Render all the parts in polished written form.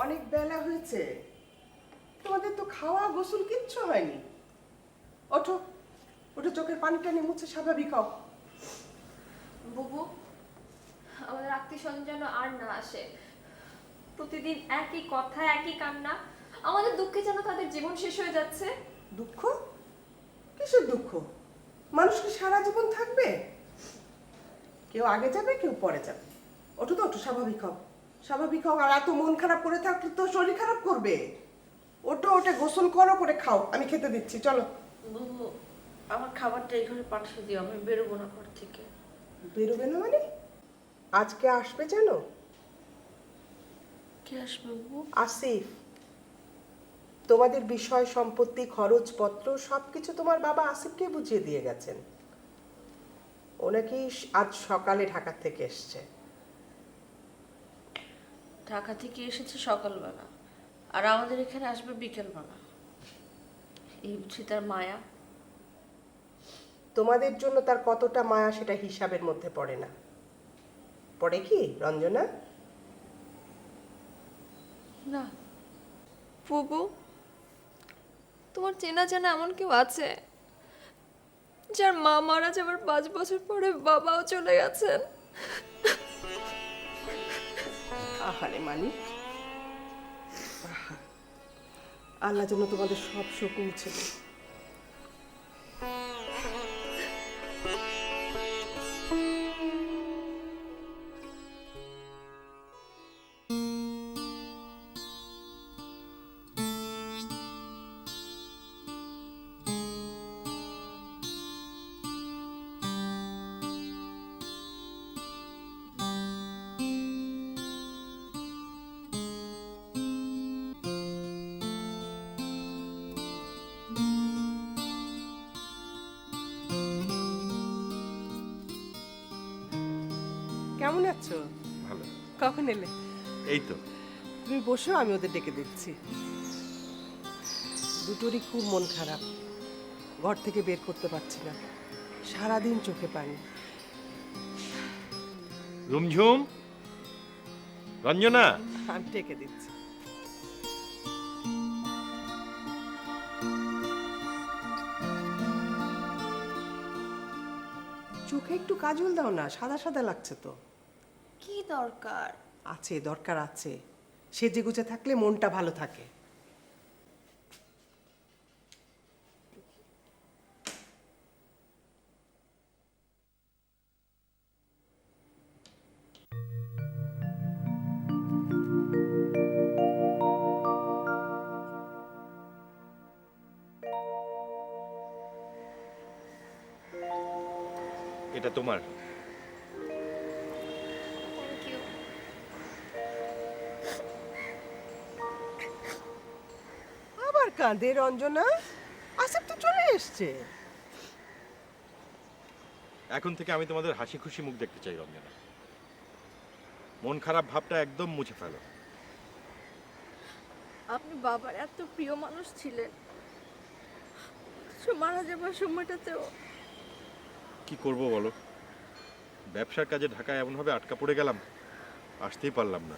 অনেক বেলা হয়েছে, তোমাদের তো খাওয়া গোসল কিচ্ছু হয়নি। ওঠো, ওঠো, চোখের পানিটা নিয়ে মুছে স্বাভাবিক হও। বুবু, আমাদের আত্মীয় স্বজন যেন আর না আসে। প্রতিদিন একই কথা, একই কান্না। আমাদের দুঃখে যেন তাদের জীবন শেষ হয়ে যাচ্ছে। দুঃখ? কিসের দুঃখ? মানুষ কি সারা জীবন থাকবে? কেউ আগে যাবে, কেউ পরে যাবে। ওঠো তো, ওঠো, স্বাভাবিক হও, স্বাভাবিক হও। আর এত মন খারাপ করে থাকলে তো শরীর খারাপ করবে। ওঠো, ওঠে গোসল করো, করে খাও, আমি খেতে দিচ্ছি, চলো। বুবু, আমার খাবারটা এই ঘরে পাঠিয়ে দিও, আমি বেরোবো না ঘর থেকে। বেরোবে না মানে? আজকে আসবে জানো? কে আসবে বুবু? আসিফ। তোমাদের বিষয় সম্পত্তি খরচপত্র সবকিছু তোমার বাবা আসিফকে বুঝিয়ে দিয়ে গেছেন। ও নাকি আজ সকালে ঢাকা থেকে এসছে। ঢাকা থেকে এসেছে সকালবেলা, আর আমাদের এখানে আসবে বিকেলবেলা। এই বুঝি তার মায়া? তোমাদের জন্য তার কতটা মায়া সেটা হিসাবের মধ্যে পড়ে না। পড়ে কি রঞ্জনা? না। বুবু, তোমার চেনা জানা এমন কেউ আছে যার মা মারা যাবার 5 বছর পরে বাবাও চলে গেছেন? আহারে মানিক, আল্লাহ যেন তোমাদের সব শোক মুছে দেয়। কেমন আছো? ভালো। কখন এলে? এই তো। তুমি বসো, আমি ওদের ডেকে দিচ্ছি। দুটোরই খুব মন খারাপ, ঘর থেকে বের করতে পারছি না, সারাদিন চোখে পানি। রুমঝুম, রঞ্জনা। আমি ডেকে দিচ্ছি। চোখে একটু কাজল দাও না, সাদা সাদা লাগছে তো। কি দরকার? আছে, দরকার আছে। সেজে গুজে থাকলে মনটা ভালো থাকে। এটা তোমার। Thank you. আবার কাঁদে রঞ্জনা? আসিফ তো চলে এসছে। এখন থেকে আমি তোমাদের হাসি খুশি মুখ দেখতে চাই রঞ্জনা। মন খারাপ ভাবটা একদম মুছে ফেলো। আপনি বাবার এত প্রিয় মানুষ ছিলেন, মারা যাবার সময়টাতেও। কি করব বলো, ব্যবসার কাজে ঢাকায় এমনভাবে আটকা পড়ে গেলাম, আসতেই পারলাম না।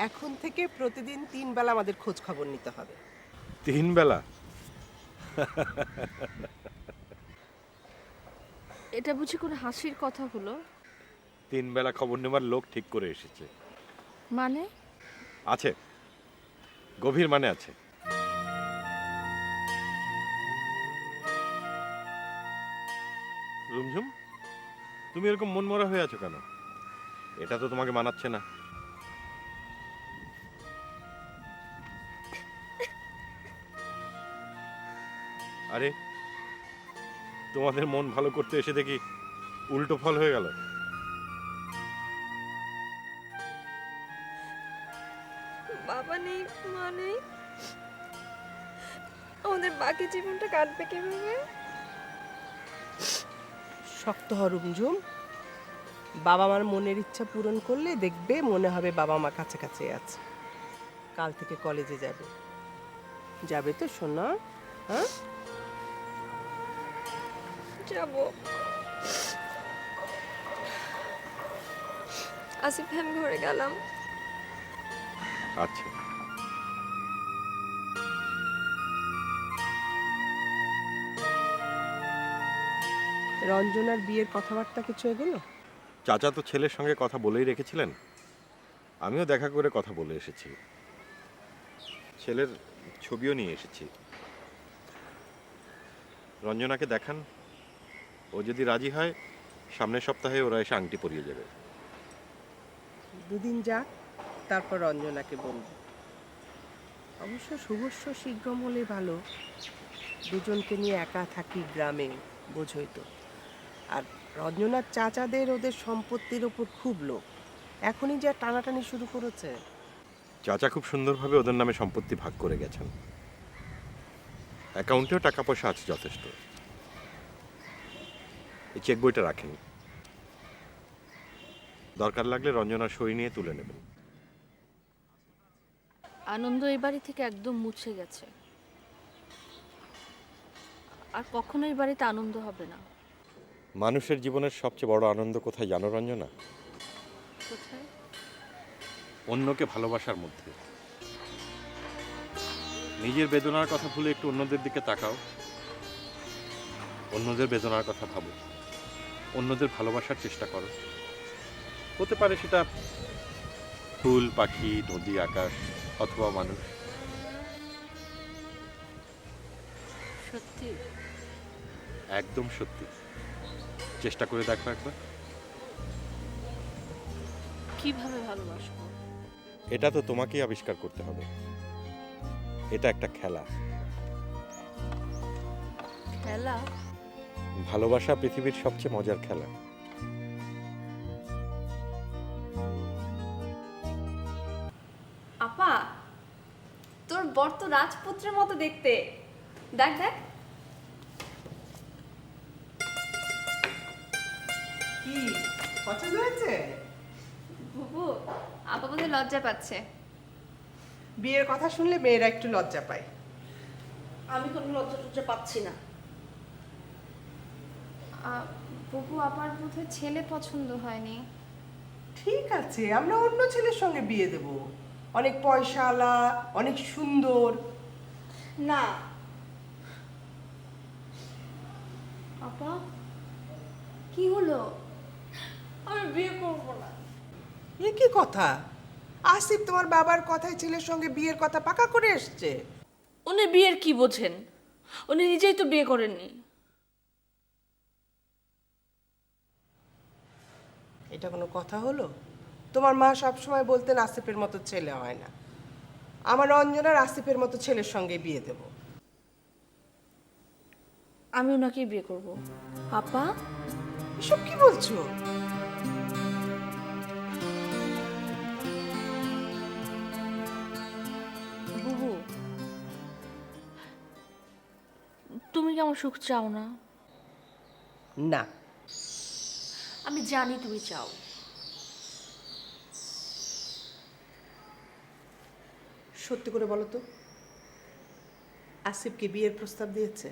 এখন থেকে প্রতিদিন 3 বেলা আমাদের খোঁজ খবর নিতে হবে। 3 বেলা? এটা বুঝি কোনো হাসির কথা হলো? 3 বেলা খবর নেবার লোক ঠিক করে এসেছে। মানে? আছে, গভীর মানে আছে। রুমঝুম, তুমি এরকম মনমরা হয়ে আছো কেন? এটা তো তোমাকে মানাচ্ছে না। আরে, তোমাদের মন ভালো করতে এসে দেখি উল্টো ফল হয়ে গেল। বাবা নেই, মা নেই, আমাদের বাকি জীবনটা কাটবে কিভাবে? শক্ত হ রুমঝুম। বাবা মার মনের ইচ্ছা পূরণ করলে দেখবে মনে হবে বাবা মা কাছে কাছে আছে। কাল থেকে কলেজে যাবে। যাবে তো সোনা? হ্যাঁ, যাব। আসিফ, আমি ঘরে গেলাম। আচ্ছা। রঞ্জনার বিয়ের কথাবার্তা কিছু এগোলো? চাচা তো ছেলের সঙ্গে কথা বলেই রেখেছিলেন, আমিও দেখা করে কথা বলে এসেছি, ছেলের ছবিও নিয়ে এসেছি। রঞ্জনাকে দেখান, ও যদি রাজি হয় সামনের সপ্তাহে ওরা এসে আংটি পরিয়ে যাবে। দুদিন যাক, তারপর রঞ্জনাকে বলবো। অবশ্য শুভস্য শীঘ্রম হলে ভালো, দুজনকে নিয়ে একা থাকি গ্রামে, বোঝই তো। আর রঞ্জনার চাচাদের ওদের সম্পত্তির ওপর খুব লোভ, এখনই যা টানাটানি শুরু করেছে। চাচা খুব সুন্দরভাবে ওদের নামে সম্পত্তি ভাগ করে গেছেন, অ্যাকাউন্টেও টাকা পয়সা আছে যথেষ্ট। এই চেক বইটা রাখেন, দরকার লাগলে রঞ্জনার সই নিয়ে তুলে নেবেন। আনন্দ এই বাড়ি থেকে একদম মুছে গেছে, আর কখনো এই বাড়িতে আনন্দ হবে না। মানুষের জীবনের সবচেয়ে বড় আনন্দ কোথায় জানো রঞ্জনা? কোথায়? অন্যকে ভালোবাসার মধ্যে। নিজের বেদনার কথা ভুলে একটু অন্যদের দিকে তাকাও, অন্যদের বেদনার কথা ভাবো, অন্যদের ভালোবাসার চেষ্টা করো। হতে পারে সেটা ফুল, পাখি, নদী, আকাশ অথবা মানুষ। সত্যি? একদম সত্যি, চেষ্টা করে দেখো একবার। কিভাবে ভালোবাসবো? এটা তো তোমাকেই আবিষ্কার করতে হবে। এটা একটা খেলা। খেলা? ভালোবাসা পৃথিবীর সবচেয়ে মজার খেলা। আপা, তোর বর তো রাজপুত্রের মতো দেখতে। দেখ দেখ। কি পছন্দ হয়েছে? বুবু, আপা বোধহয় লজ্জা পাচ্ছে। বিয়ের কথা শুনলে মেয়েরা একটু লজ্জা পায়। আমি কোনো লজ্জা টজ্জা পাচ্ছি না। বুবু, আপার বোধহয় ছেলে পছন্দ হয়নি। ঠিক আছে, আমরা অন্য ছেলের সঙ্গে বিয়ে দেব, অনেক পয়সাওয়ালা, অনেক সুন্দর। না। আপা, কি হলো? আমি বিয়ে করব না। এ কি কথা? আসিফ তোমার বাবার কথায় ছেলের সঙ্গে বিয়ের কথা পাকা করে এসছে। উনি বিয়ের কি বোঝেন? উনি নিজেই তো বিয়ে করেননি। এটা কোনো কথা হলো? তোমার মা সবসময় বলতেন আসিফের মতো ছেলে হয় না। আমার রঞ্জনার আসিফের মতো ছেলের সঙ্গে বিয়ে দেব। আমি ওনাকেই বিয়ে করব। আপা, এসব কি বলছো? বুবু, তুমি কি আমার সুখ চাও না? না। আমি জানি তুমি চাও। সত্যি করে বলো তো, আসিফকে বিয়ের প্রস্তাব দিয়েছে?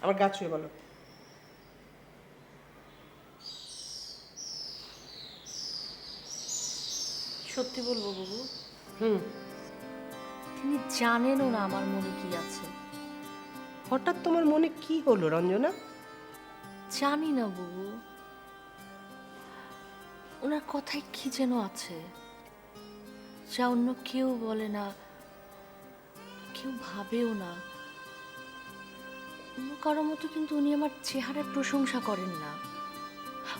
আমার গা ছুঁয়ে বলো। সত্যি বলবো বুবু? হুম। তিনি জানেনও না আমার মনে কি আছে। হঠাৎ তোমার মনে কি হলো রঞ্জনা? জানি না বুবু, ওনার কথায় কি যেন আছে, যা অন্য কেউ বলে না, কেউ ভাবেও না। অন্য কারোর মতো কিন্তু উনি আমার চেহারার প্রশংসা করেন না।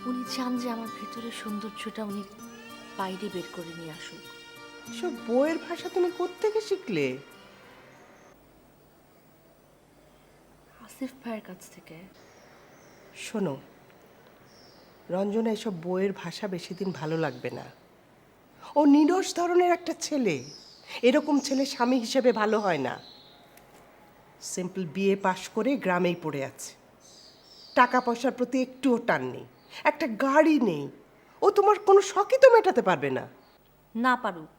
উনি চান যে আমার ভেতরের সৌন্দর্যটা উনি বাইরে বের করে নিয়ে আসুক। এসব বইয়ের ভাষা তুমি কোত্থেকে শিখলে? আসিফ ভাইয়ের কাছ থেকে। শোনো রঞ্জনা, এসব বইয়ের ভাষা বেশি দিন ভালো লাগবে না। ও নিরস ধরনের একটা ছেলে, এরকম ছেলে স্বামী হিসেবে ভালো হয় না। সিম্পল বিএ পাশ করে গ্রামেই পড়ে আছে, টাকা পয়সার প্রতি একটুও টান নেই, একটা গাড়ি নেই। ও তোমার কোনো শখই তো মেটাতে পারবে না। না পারুক,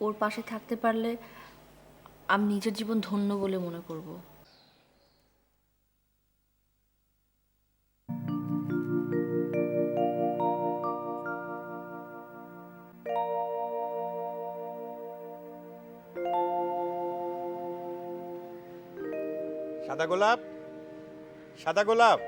ওর পাশে থাকতে পারলে আমি নিজের জীবন ধন্য বলে মনে করব। সাদা গোলাপ, সাদা গোলাপ।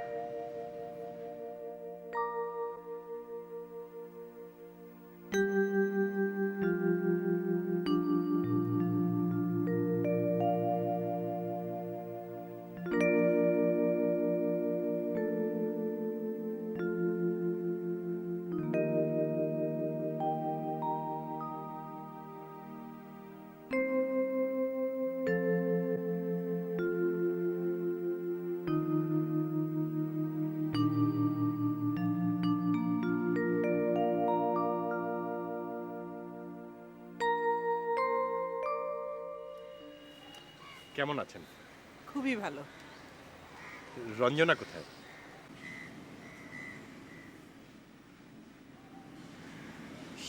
কেমন আছেন? খুবই ভালো। রঞ্জনা কোথায়?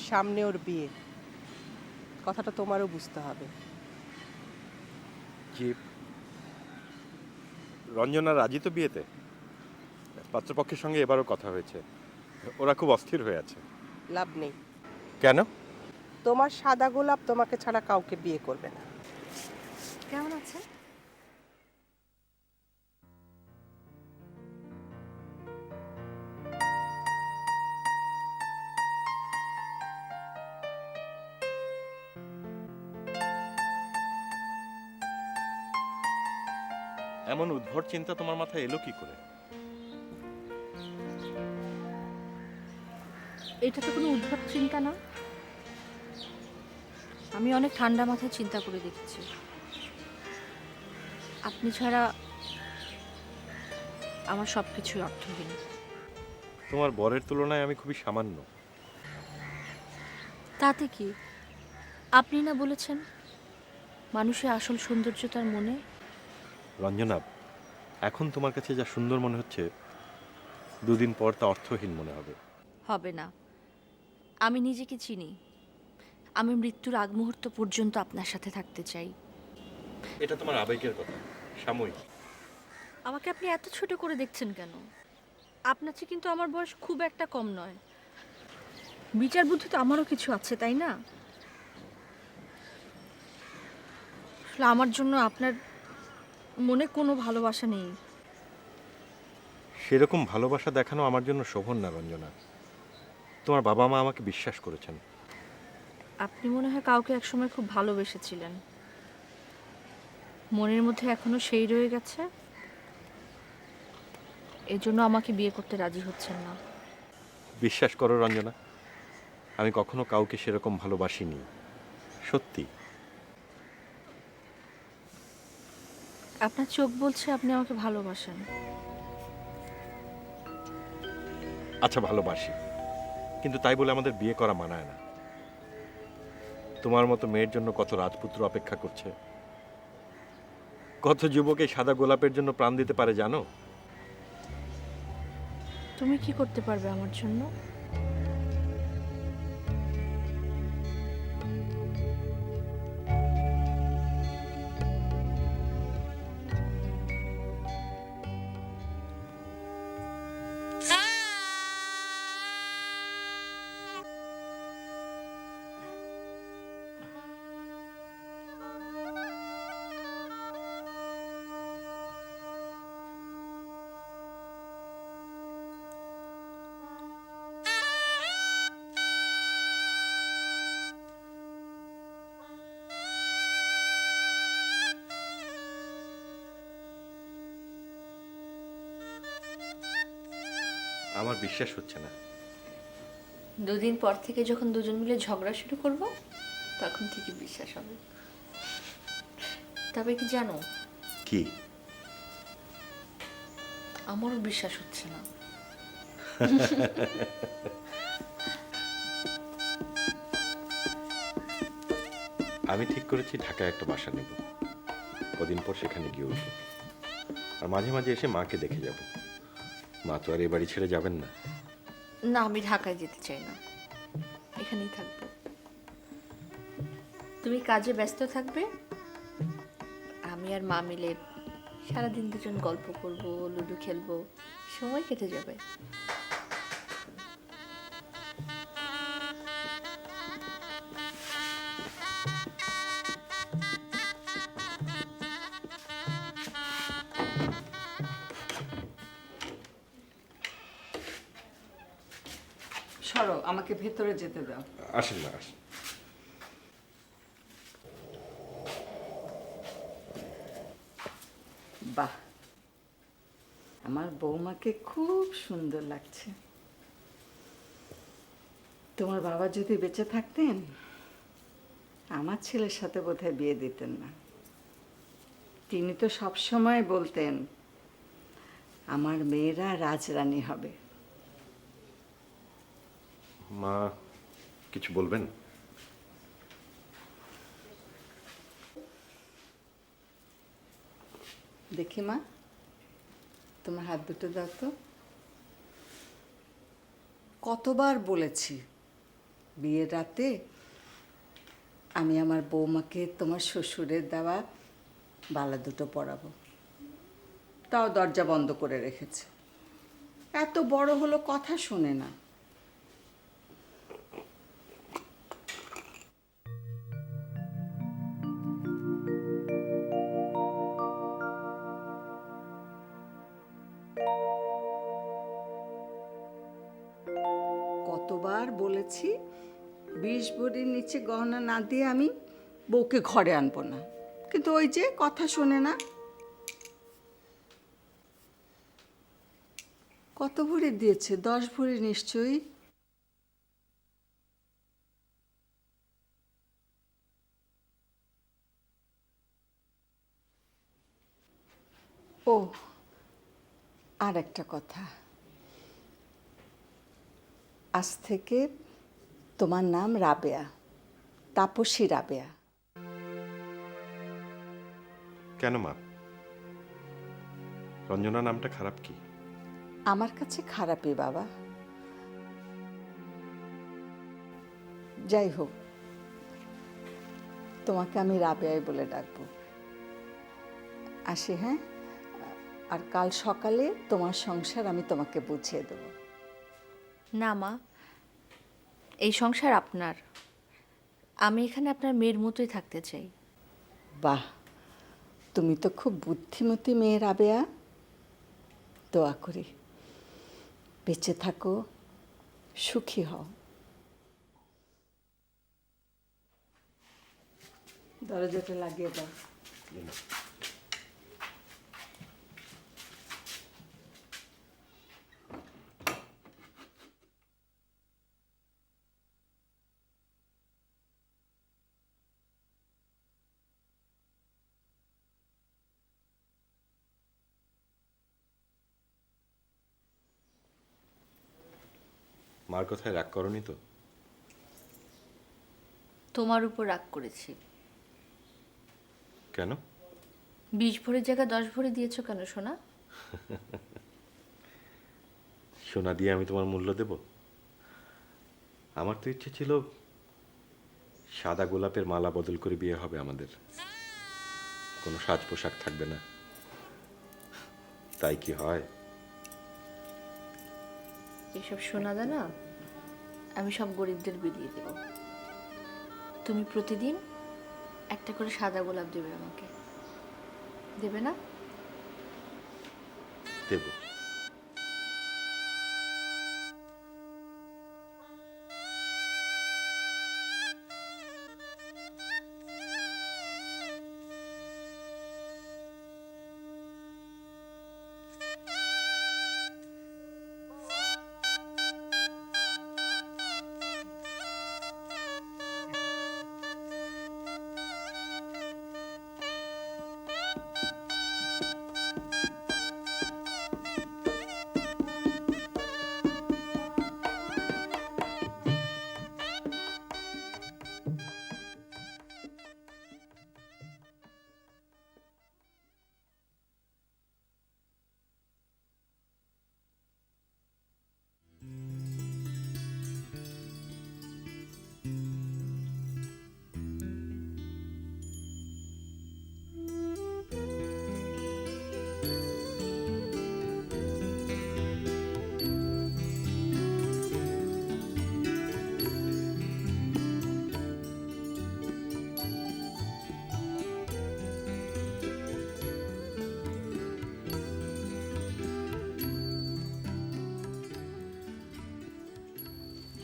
সামনে ওর বিয়ে, কথাটা তোমারও বুঝতে হবে। জি, রঞ্জনা রাজি তো বিয়েতে? পাত্রপক্ষের সঙ্গে এবারও কথা হয়েছে, ওরা খুব অস্থির হয়ে আছে। লাভ নেই। কেন? তোমার সাদা গোলাপ তোমাকে ছাড়া কাউকে বিয়ে করবে না। কেমন আছে? এমন উদ্ভট চিন্তা তোমার মাথায় এলো কি করে? এটা তো কোনো উদ্ভট চিন্তা না। আমি অনেক ঠান্ডা মাথায় চিন্তা করে দেখেছি। আপনি ছাড়া আমার সব কিছুই অর্থহীন। তোমার বরের তুলনায় আমি খুবই সামান্য। তাতে কি? আপনি না বলেছেন মানুষের আসল সৌন্দর্য তার মনে। রঞ্জনা, এখন তোমার কাছে যা সুন্দর মনে হচ্ছে, দুদিন পর তা অর্থহীন মনে হবে। হবে না। আমি নিজেকে চিনি। আমি মৃত্যুর আগ মুহূর্ত পর্যন্ত আপনার সাথে থাকতে চাই। এটা তোমার আবেগের কথা, সাময়িক। আমাকে আপনি এত ছোট করে দেখছেন কেন? আপনার চেয়ে কিন্তু আমার বয়স খুব একটা কম নয়। বিচার বুদ্ধি তো আমারও কিছু আছে, তাই না? আসলে আমার জন্য আপনার মনে কোনো ভালোবাসা নেই। সেরকম ভালোবাসা দেখানো আমার জন্য শোভন না রঞ্জনা। তোমার বাবা মা আমাকে বিশ্বাস করেছেন। আপনি মনে হয় কাউকে একসময় খুব ভালোবেসেছিলেন, মনের মধ্যে এখনো সেই রয়ে গেছে। এজন্য আমাকে বিয়ে করতে রাজি হচ্ছেন না। বিশ্বাস করো রঞ্জনা, আমি কখনো কাউকে সেরকম ভালোবাসিনি, সত্যি। আপনার চোখ বলছে আপনি আমাকে ভালোবাসেন। আচ্ছা, ভালোবাসি, কিন্তু তাই বলে আমাদের বিয়ে করা মানায় না। তোমার মতো মেয়ের জন্য কত রাজপুত্র অপেক্ষা করছে, কত যুবক এই সাদা গোলাপের জন্য প্রাণ দিতে পারে জানো? তুমি কি করতে পারবে আমার জন্য? আমার বিশ্বাস হচ্ছে না। দুদিন পর থেকে যখন দুজন মিলে ঝগড়া শুরু করব, তখন ঠিকই বিশ্বাস হবে। তবে কি জানো, কি? আমারও বিশ্বাস হচ্ছে না। আমি ঠিক করেছি ঢাকায় একটা বাসা নেব, কদিন পর সেখানে গিয়ে উঠব, আর মাঝে মাঝে এসে মাকে দেখে যাব। মা তো আর এ বাড়ি ছেড়ে যাবেন না। না, আমি ঢাকায় যেতে চাই না, এখানেই থাকবো। তুমি কাজে ব্যস্ত থাকবে, আমি আর মা মিলে সারাদিন দুজন গল্প করব, লুডো খেলবো, সময় কেটে যাবে। সরো, আমাকে ভেতরে যেতে দাও। আসেন না, আসেন। বাহ, আমার বৌমাকে খুব সুন্দর লাগছে। তোমার বাবা যদি বেঁচে থাকতেন আমার ছেলের সাথে বোধহয় বিয়ে দিতেন না। তিনি তো সবসময় বলতেন আমার মেয়েরা রাজরানী হবে। মা কিছু বলবেন? দেখি মা, তোমার হাত দুটো দাও তো। কতবার বলেছি বিয়ের রাতে আমি আমার বৌমাকে তোমার শ্বশুরের দেওয়া বালা দুটো পরাবো, তাও দরজা বন্ধ করে রেখেছে। এত বড় হলো কথা শোনে না। কতবার বলেছি 20 ভরির নিচে গহনা না দিয়ে আমি বউকে ঘরে আনবো না, কিন্তু ওই যে কথা শোনে না। কত ভরি দিয়েছে? 10 ভরি নিশ্চয়ই। ও, আর একটা কথা, আজ থেকে তোমার নাম রাবেয়া, তাপসী রাবেয়া। কেন মা, রঞ্জনা নামটা খারাপ কি? আমার কাছে খারাপই বাবা। যাই হোক, তোমাকে আমি রাবেয়াই বলে ডাকবো। আসি, হ্যাঁ? আর কাল সকালে তোমার সংসার আমি তোমাকে বুঝিয়ে দেবো। না মা, এই সংসার আপনার। আমি এখানে আপনার মেয়ের মতোই থাকতে চাই। বাহ, তুমি তো খুব বুদ্ধিমতী মেয়ে রাবেয়া। দোয়া করি বেঁচে থাকো, সুখী হও। দরজাটা লাগিয়ে দাও। মার কথায় রাগ করনি তো? তোমার উপর রাগ করেছি। কেন? 20 ভরির জায়গায় 10 ভরি দিয়েছো কেন সোনা? সোনা দিয়ে আমি তোমার মূল্য দেব? আমার তো ইচ্ছে ছিল সাদা গোলাপের মালা বদল করে বিয়ে হবে আমাদের, কোনো সাজ পোশাক থাকবে না। তাই কি হয়? এসব সোনা দানা আমি সব গরিবদের বিলিয়ে দেব। তুমি প্রতিদিন একটা করে সাদা গোলাপ দেবে আমাকে, দেবে না? দেব।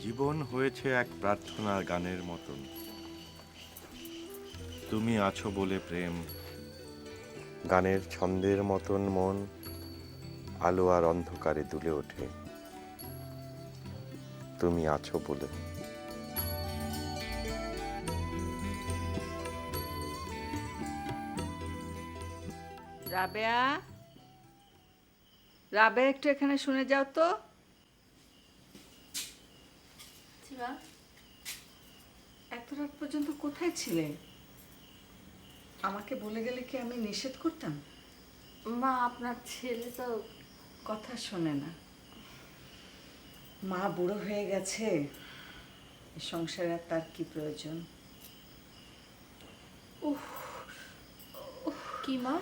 জীবন হয়েছে এক প্রার্থনার গানের মতন। তুমি আছো বলে প্রেম, গানের ছন্দের মতন মন আলো আর অন্ধকারে দুলে ওঠে। তুমি আছো বলে। রাবেয়া, রাবেয়া একটু এখানে শুনে যাও তো। এত রাত পর্যন্ত কোথায় ছিলে? আমাকে বলে গেলে কি আমি নিষেধ করতাম? মা, আপনার ছেলে তো কথা শোনে না। মা বুড়ো হয়ে গেছে, এ সংসারে আর তার কি প্রয়োজন? কি মা?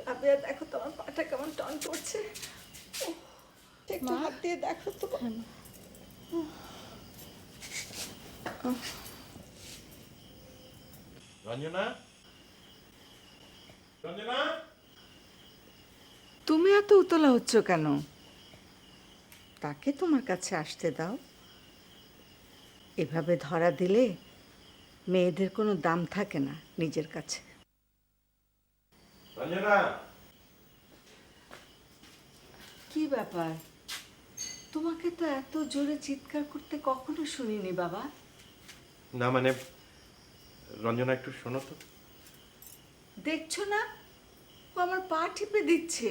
রাবেয়া, দেখো তো আমার পাটা কেমন টন করছে। একটু হাত দিয়ে দেখো তো। রঞ্জনা, রঞ্জনা, তুমি এত উতলা হচ্ছ কেন? তাকে তোমার কাছে আসতে দাও। এভাবে ধরা দিলে মেয়েদের কোনো দাম থাকে না নিজের কাছে। রঞ্জনা। কি ব্যাপার? তোমাকে তো এত জোরে চিৎকার করতে কখনো শুনিনি বাবা। না মানে, রঞ্জনা একটু শোনো তো। দেখছো না, ও আমার পা টিপে দিচ্ছে।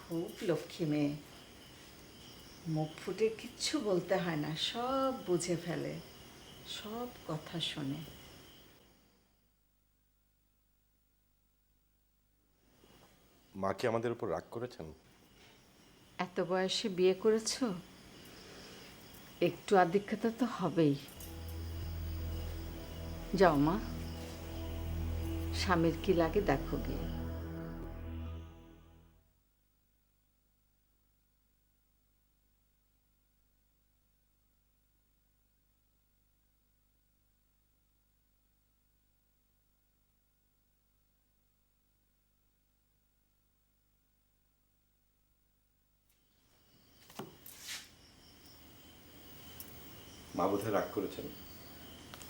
খুব লক্ষ্মী মেয়ে, মুখ ফুটে কিচ্ছু বলতে হয় না, সব বুঝে ফেলে, সব কথা শোনে। মা কি আমাদের উপর রাগ করেছেন? এত বয়সে বিয়ে করেছো, একটু আধিক্যতা তো হবেই। যাও মা, স্বামীর কি লাগে দেখো গিয়ে। মা বোধহয় রাগ করেছেন,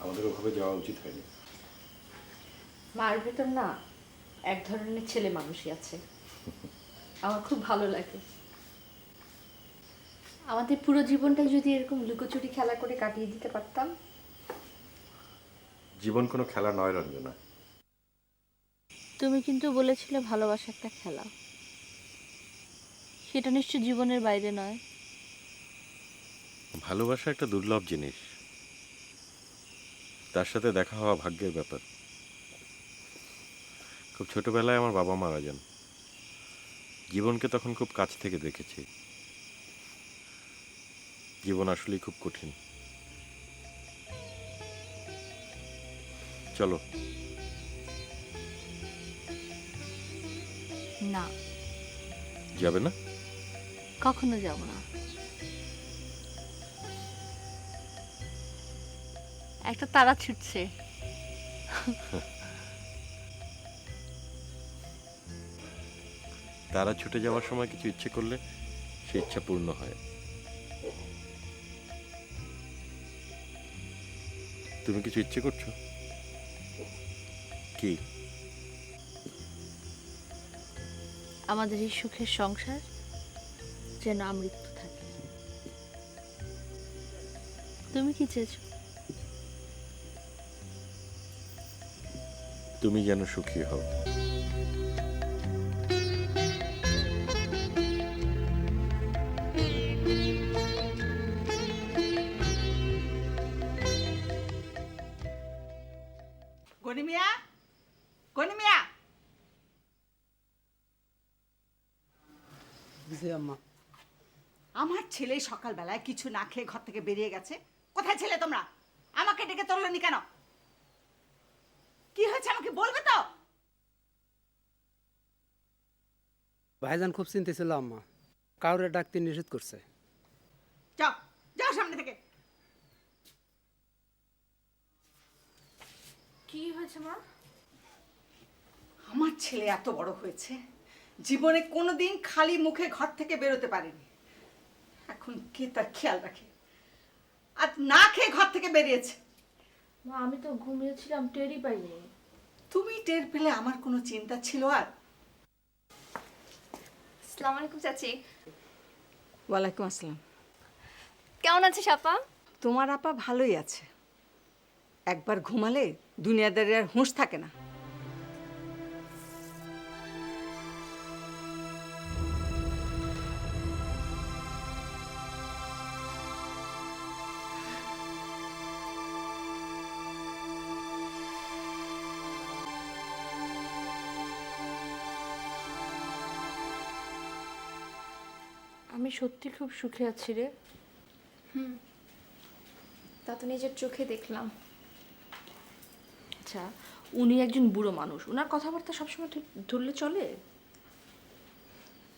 আমাদের ওভাবে যাওয়া উচিত হয়নি। মার ভেতর না এক ধরনের ছেলে মানুষই আছে, আমার খুব ভালো লাগে। আমাদের পুরো জীবনটাই যদি এরকম লুকোচুরি খেলা করে কাটিয়ে দিতে পারতাম। জীবন কোনো খেলা নয় রঞ্জনা। তুমি কিন্তু বলেছিলে ভালোবাসা একটা খেলা, সেটা নিশ্চয় জীবনের বাইরে নয়। ভালোবাসা একটা দুর্লভ জিনিস, তার সাথে দেখা হওয়া ভাগ্যের ব্যাপার। খুব ছোটবেলায় আমার বাবা মারা যান, জীবনকে তখন খুব কাছ থেকে দেখেছি। জীবন আসলেই খুব কঠিন। চলো। না, যাবে না? কখনো যাব না। একটা তারা ছুটছে। তারা ছুটে যাওয়ার সময় কিছু ইচ্ছে করলে সে ইচ্ছা পূর্ণ হয়। তুমি কিছু ইচ্ছে করছো? কি? আমাদের এই সুখের সংসার যেন আমৃত্যু থাকে। তুমি কি চেয়েছো? তুমি যেন সুখী হও। গনি মিয়া, গনি মিয়া। জি আম্মা। আমার ছেলে সকালবেলায় কিছু না খেয়ে ঘর থেকে বেরিয়ে গেছে। কোথায় ছিলে তোমরা? আমাকে ডেকে তুলনি কেন? কি হয়েছে আমাকে বলবে তো? ভাইজান খুব চিন্তা ছিল আম্মা, কাউরে ডাকতে নিষেধ করছে। যাও, যাও সামনে থেকে। কি হয়েছে মা? আমার ছেলে এত বড় হয়েছে, জীবনে কোনোদিন খালি মুখে ঘর থেকে বেরোতে পারেনি। এখন কে তার খেয়াল রাখে? আর না খেয়ে ঘর থেকে বেরিয়েছে। মা আমি তো ঘুমিয়েছিলাম, টেরই পাইনি। তুমি টের পেলে আমার কোনো চিন্তা ছিল আর? আসসালামু আলাইকুম চাচি। ওয়ালাইকুম আসসালাম। কেমন আছিস আপা? তোমার আপা ভালোই আছে। একবার ঘুমালে দুনিয়াদারি আর হুঁশ থাকে না। আমি সত্যি খুব সুখে আছি রে। তা তো নিজের চোখে দেখলাম। আচ্ছা, উনি একজন বুড়ো মানুষ, ওনার কথাবার্তা সবসময় ধরলে চলে?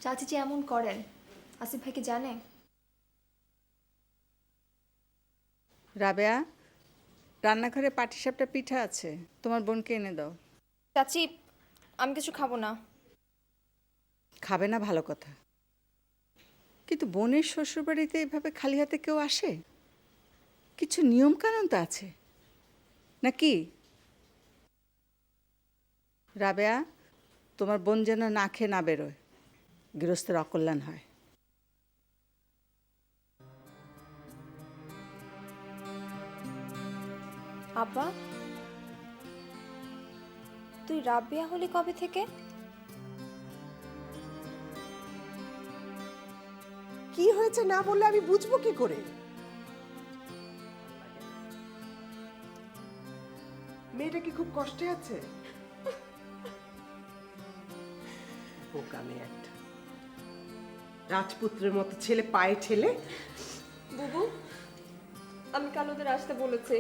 চাচি যে এমন করেন আসিফ ভাই কি জানে? রাবেয়া, রান্নাঘরে পাটিসাপটা পিঠা আছে, তোমার বোনকে এনে দাও। চাচি আমি কিছু খাবো না। খাবে না ভালো কথা, কিন্তু বোনের শ্বশুরবাড়িতে এভাবে খালি হাতে কেউ আসে? কিছু নিয়ম কানুন তো আছে নাকি? রাবেয়া, তোমার বোন যেন না খেয়ে না বেরোয়, গৃহস্থের অকল্যাণ হয়। আব্বা তুই রাবিয়া হলি কবে থেকে? কি হয়েছে না বললে আমি বুঝবো কি করে? মেয়েটা কি খুব কষ্টে আছে? বোকা মেয়ে একটা, রাজপুত্রের মতো ছেলে পায়ে ঠেলে। বুবু আমি কাল ওদের আসতে বলেছি,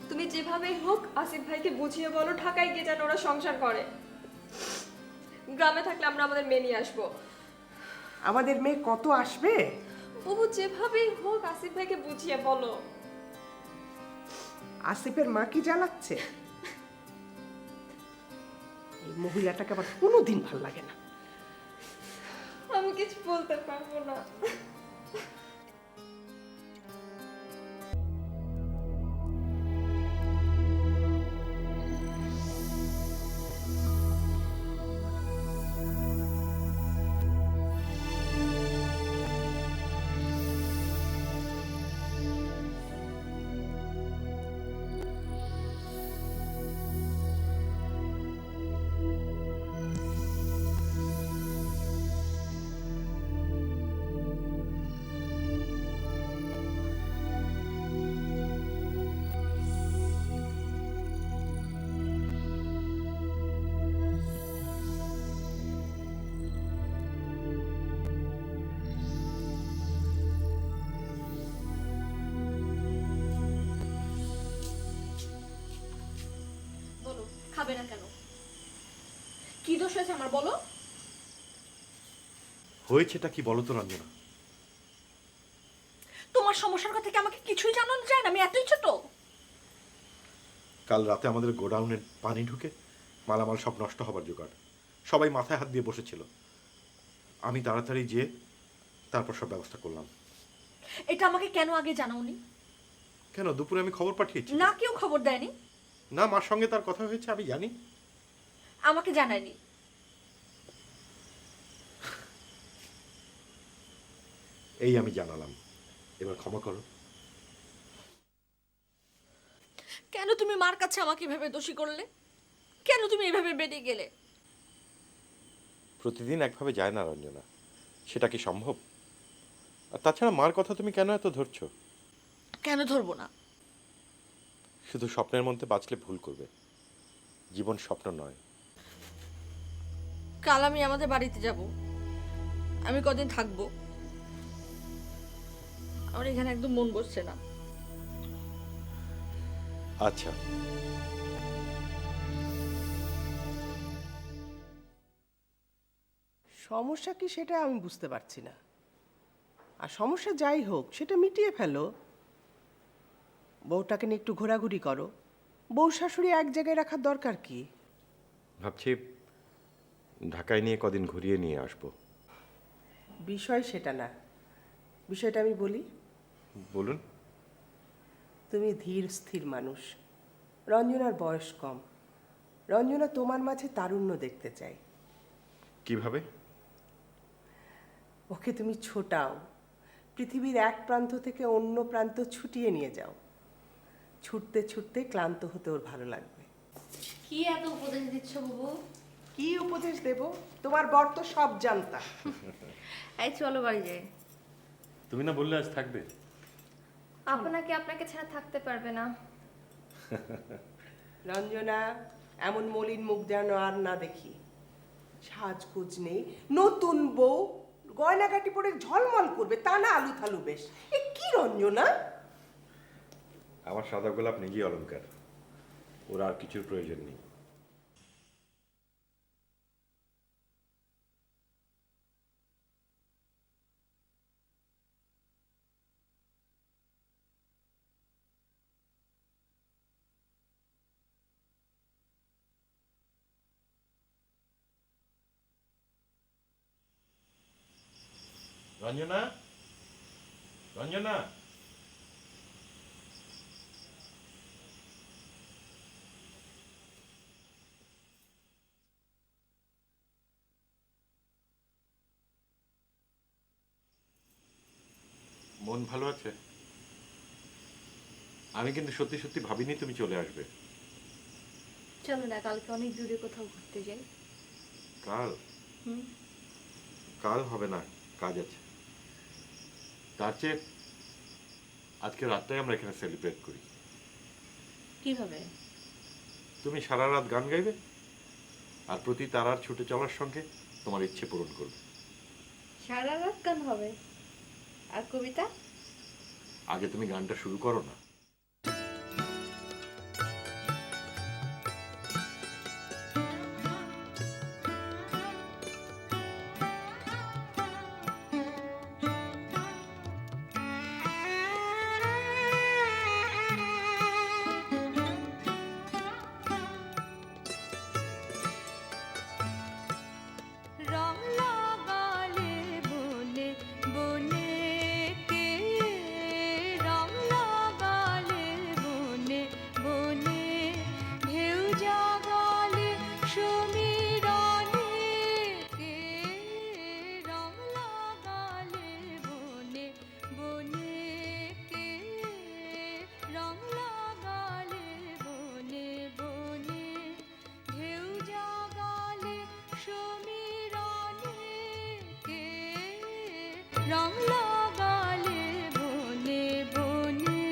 তুমি যেভাবেই হোক আসিফ ভাইকে বুঝিয়ে বলো ঢাকায় গিয়ে যেন ওরা সংসার করে। গ্রামে থাকলে আমরা আমাদের মেয়ে নিয়ে আসবো। আমাদের মেয়ে কত আসবে? বুবু যেভাবেই হোক আসিফ ভাইকে বুঝিয়ে বলো। আসিফের মা কি জ্বালাচ্ছে? এই মহিলাটাকে আমার কোনোদিন ভাল লাগে না। আমি কিছু বলতে পারবো না। বলো, খাবে না কেন? কি দোষ হয়েছে আমার, বলো। হয়েছেটা কি বলো তো রঞ্জনা? তোমার সমস্যার কথা কি আমাকে কিছুই জানানো যায় না? আমি এতই ছোট? কাল রাতে আমাদের গোডাউনের পানি ঢুকে মালামাল সব নষ্ট হবার জোগাড়, সবাই মাথায় হাত দিয়ে বসেছিল। আমি তাড়াতাড়ি যেয়ে তারপর সব ব্যবস্থা করলাম। এটা আমাকে কেন আগে জানাওনি? কেন, দুপুরে আমি খবর পাঠিয়েছি। না, কেউ খবর দেয়নি। না, মার সঙ্গে তার কথা হয়েছে, আমি জানি। আমাকে জানায়নি। এই আমি জানালাম, এবার ক্ষমা করো। কেন তুমি মার কাছে আমাকে এভাবে দোষী করলে? কেন তুমি এভাবে বেরিয়ে গেলে? প্রতিদিন একভাবে যায় না রঞ্জনা, সেটা কি সম্ভব? আর তাছাড়া মার কথা তুমি কেন এত ধরছো? কেন ধরবো না? শুধু স্বপ্নের মধ্যে বাঁচলে ভুল করবে, জীবন স্বপ্ন নয়। কাল আমি আমাদের বাড়িতে যাব, আমি কদিন থাকবো। আমার এখানে একদম মন বসছে না। আচ্ছা, সমস্যা কি সেটা আমি বুঝতে পারছি না। আর সমস্যা যাই হোক সেটা মিটিয়ে ফেলো। বউটাকে নিয়ে একটু ঘোরাঘুরি করো। বউ শাশুড়ি এক জায়গায় রাখার দরকার কি? ভাবছি ঢাকায় নিয়ে কদিন ঘুরিয়ে নিয়ে আসবো। বিষয় সেটা না, বিষয়টা আমি বলি। বলুন। তুমি ধীর স্থির মানুষ, রঞ্জনার বয়স কম, রঞ্জনা তোমার মাঝে তারুণ্য দেখতে চায়। কিভাবে? ওকে তুমি ছোটাও, পৃথিবীর এক প্রান্ত থেকে অন্য প্রান্ত ছুটিয়ে নিয়ে যাও। ছুটতে ছুটতে ক্লান্ত হতে ওর ভালো লাগবে। কি এত উপদেশ দিচ্ছ বুবু? কি উপদেশ দেব? তোমার বর তো সব জানতা। এই চলো বাড়ি যাই। তুমি না বললে আজ থাকবে? আপনাকে আপনাকে ছাড়া থাকতে পারবে না। রঞ্জনা, এমন মলিন মুখ যেন আর না দেখি। সাজগোজ নেই, নতুন বউ, গয়নাগাটি পরে ঝলমল করবে, তা না আলু থালু বেশ। এ কি রঞ্জনা? আমার সাদা গোলাপ নিজেই অলংকার, ওর আর কিছুর প্রয়োজন নেই। রঞ্জনা, রঞ্জনা, মন ভালো আছে? আমি কিন্তু সত্যি সত্যি ভাবিনি তুমি চলে আসবে। চলো না কালকে অনেক দূরে কোথাও ঘুরতে যাই। কাল? কাল হবে না, কাজ আছে। তার চেয়ে আজকে রাতটাই আমরা এখানে সেলিব্রেট করি। কিভাবে? তুমি সারা রাত গান গাইবে, আর প্রতি তারার ছুটে চলার সঙ্গে তোমার ইচ্ছে পূরণ করবে। সারা রাত গান হবে? আর কবিতা? আগে তুমি গানটা শুরু করো না। রং লাগালে বনে বনে কে, রং লাগালে বনে বনে, ঢেউ জাগালে সমীরণে কে, রং লাগালে বনে বনে কে, রং লাগালে বনে বনে, ঢেউ জাগালে সমীরণে কে, রং লাগালে বনে বনে।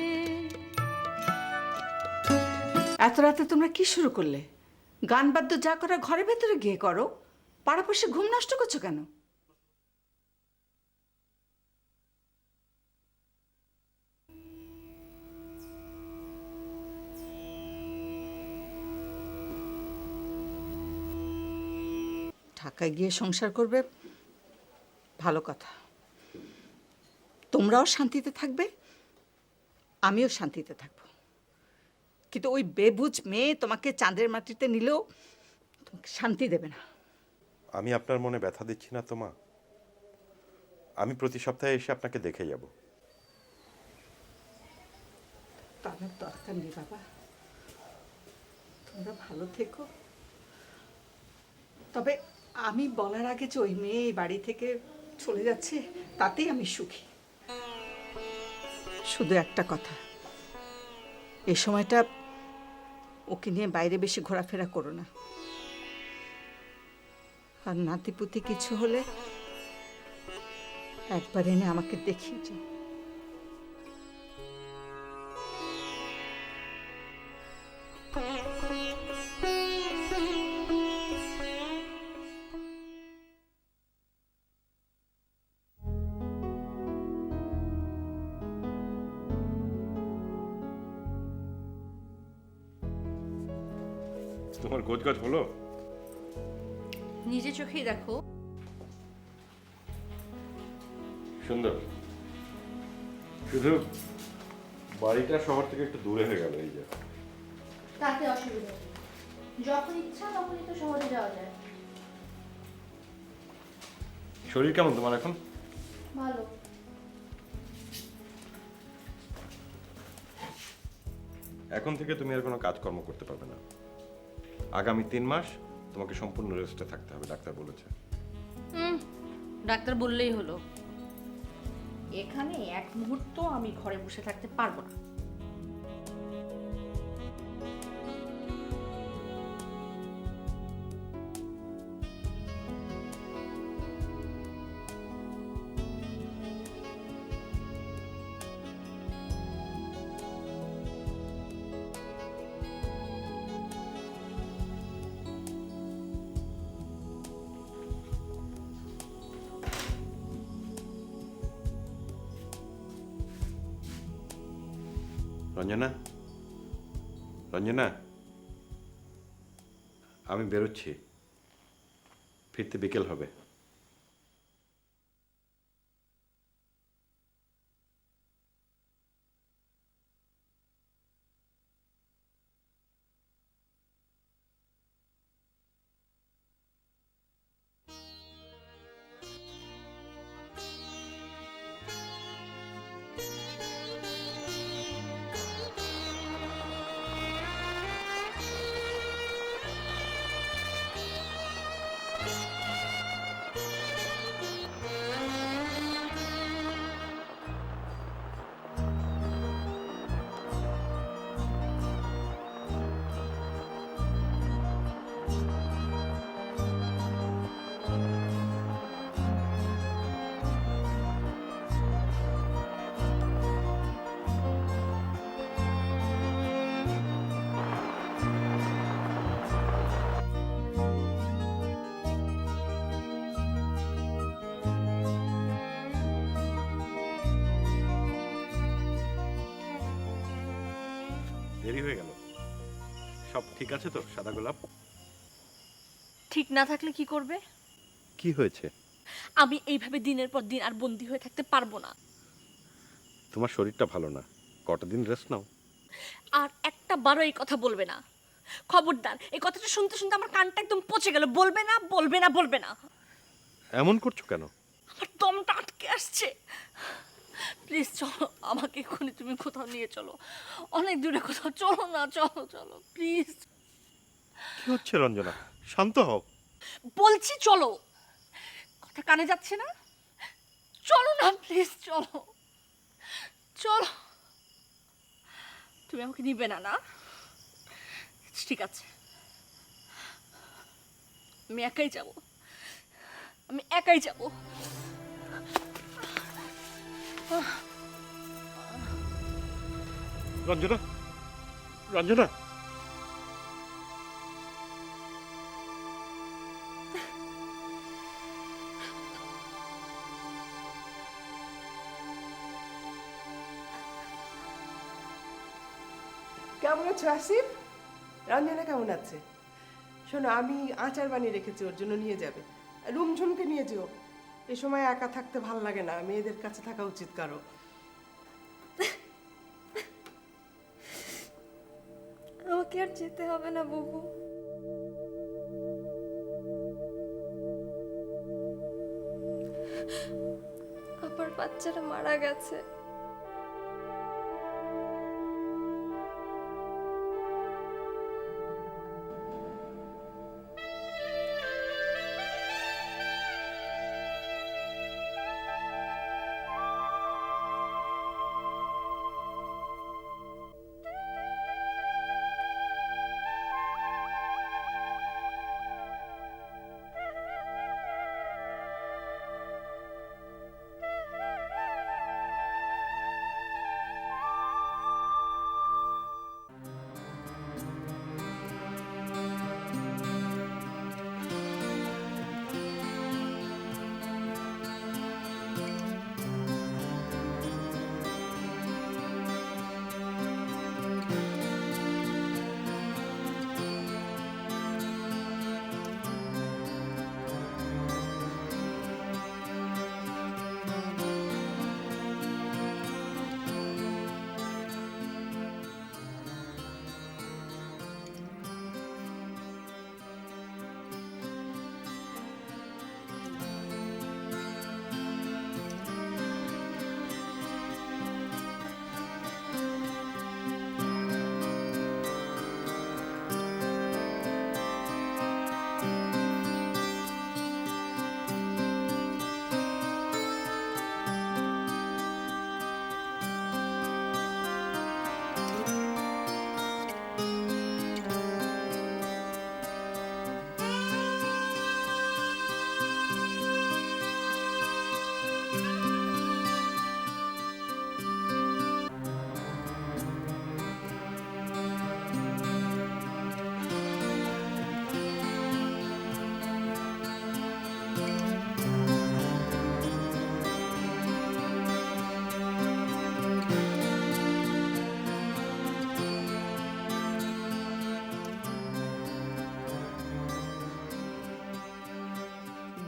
এত রাতে তোমরা কি শুরু করলে? গান বাদ্য যা করা ঘরের ভেতরে গিয়ে করো, পাড়াপড়শি ঘুম নষ্ট করছো কেন? ঢাকায় গিয়ে সংসার করবে, ভালো কথা। তোমরাও শান্তিতে থাকবে, আমিও শান্তিতে থাকবো। কিন্তু ওই বেবুঝ মেয়ে তোমাকে চাঁদের মাটিতে নিলেও তোমাকে শান্তি দেবে না। আমি আপনার মনে ব্যথা দিচ্ছি না তো মা। আমি প্রতি সপ্তাহে এসে আপনাকে দেখে যাব। তাদের দরকার নেই বাবা, তোমরা ভালো থেকো। তবে আমি বলার আগে যে ওই মেয়ে এই বাড়ি থেকে চলে যাচ্ছে, তাতেই আমি সুখী। শুধু একটা কথা, এই সময়টা ওকে নিয়ে বাইরে বেশি ঘোরাফেরা করো না। আর নাতিপুতি কিছু হলে একবার এনে আমাকে দেখিয়ে যাও। তোমার গোছগাছ হলো? নিজে চোখেই দেখো। সুন্দর, শুধু বাড়িটা শহর থেকে একটু দূরে হয়ে গেল। এই যে তাতে অসুবিধা নেই, যখন ইচ্ছা তখনই তো শহরে যাওয়া যায়। শরীর কেমন তোমার এখন? ভালো। এখন থেকে তুমি আর কোনো কাজকর্ম করতে পারবে না। আগামী 3 মাস তোমাকে সম্পূর্ণ রেস্টে থাকতে হবে, ডাক্তার বলেছে। ডাক্তার বললেই হলো। এখানে এক মুহূর্ত আমি ঘরে বসে থাকতে পারবো না। রঞ্জনা, রঞ্জনা, আমি বেরোচ্ছি, ফিরতে বিকেল হবে। দেরি হয়ে গেল। সব ঠিক আছে তো সাদা গোলাপ? ঠিক না থাকলে কি করবে? কি হয়েছে? আমি এইভাবে দিনের পর দিন আর বন্দি হয়ে থাকতে পারবো না। তোমার শরীরটা ভালো না, কটা দিন রেস্ট নাও। আর একটা বারো এই কথা বলবে না, খবরদার। এই কথাটা শুনতে শুনতে আমার কানটা একদম পচে গেল। বলবে না, বলবে না, বলবে না। এমন করছো কেন? আমার দমটা আটকে আসছে। প্লিজ চলো, আমাকে এক্ষুনি তুমি কোথাও নিয়ে চলো, অনেক দূরে কোথাও। চলো না, চলো চলো প্লিজ। কি হচ্ছে রঞ্জনা? শান্ত হও। বলছি চলো, কথা কানে যাচ্ছে না? চলো না প্লিজ, চলো চলো। তুমি আমাকে নিবে না? না ঠিক আছে, আমি একাই যাব, আমি একাই যাব। রঞ্জনা, রঞ্জনা, কেমন আছো আসিফ? রঞ্জনা কেমন আছে? শোনো, আমি আচার বানিয়ে রেখেছি, ওর জন্য নিয়ে যাবে। রুমঝুমকে নিয়ে যেও, এ সময় একা থাকতে ভাল লাগে না, মেয়েদের কাছে থাকা উচিত কারো। আমাকে আর যেতে হবে না বুবু। আবার বাচ্চারা মারা গেছে।